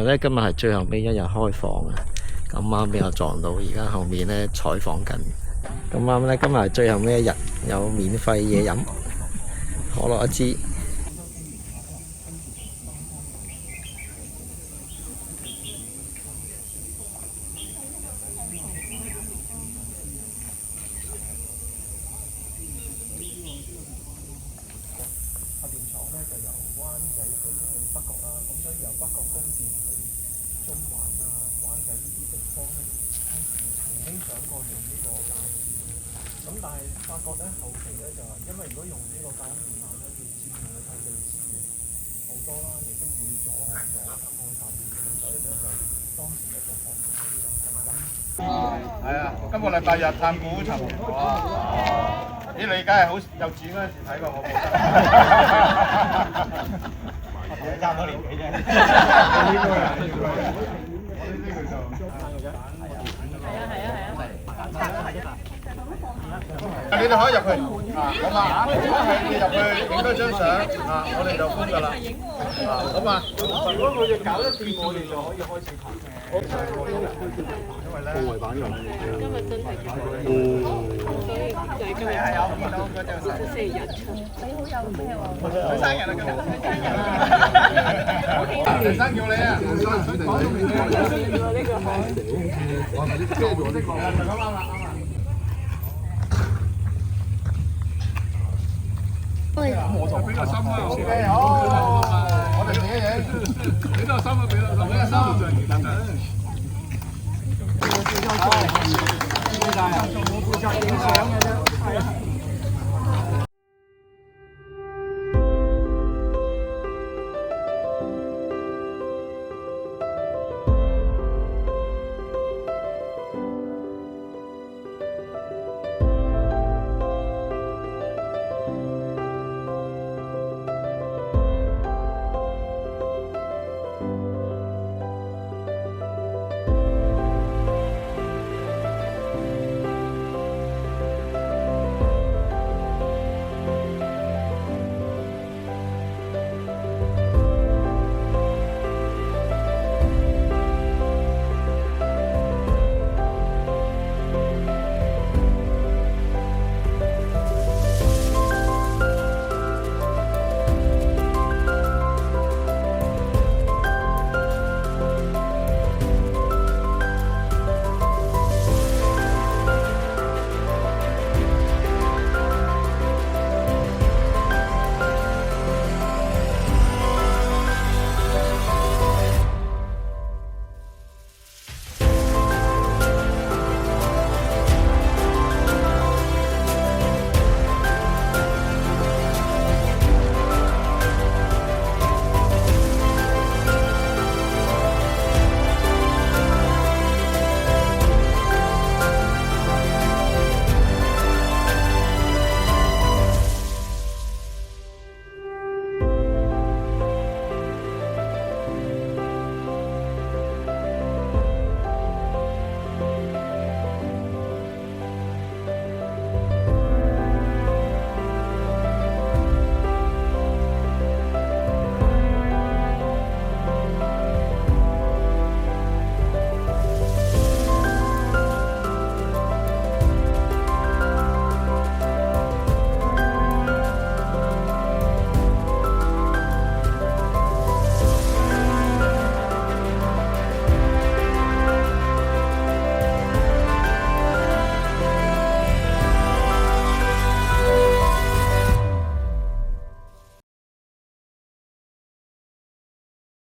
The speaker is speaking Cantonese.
來咧今日係最後尾一日開放啊！咁啱俾我撞到，而家後面咧採訪緊。咁啱咧今日係最後尾一日，有免費嘢飲，可樂一支。發電廠咧就由灣仔搬咗去北角啦，咁所以由北角供電去中環啊、灣仔呢啲地方咧，當時曾經想過用呢個架空電纜，咁但係發覺咧後期咧就因為如果用呢個架空電纜咧，要佔用嘅土地資源好多啦，亦都會阻礙咗香港發電，咁所以咧就當時咧就放棄咗呢個計劃。係啊，今個禮拜日探古尋哇！咦，你梗係好幼稚嗰陣時睇過我冇得，差唔多年紀啫。呢個人，我呢個就係啊。你哋可以入去啊，好嘛？如果係你入去影多張相啊，我哋就封㗎啦。啊，好嘛？如果佢哋搞得掂，我哋就可以開始拍。因為咧，部位版用。今日真係所以就係今日係有見到嗰張相。星期日出，你好有咩喎？佢生日啊！今日佢生日啊！陳生叫你啊！陳生，講到明呢個係。我係啲車度識講，就咁啱啦，啱啦。我就比較深啦。O K， 好，我哋影一影。比較深啊，比較深。比較深。我負責影相嘅啫。係啊。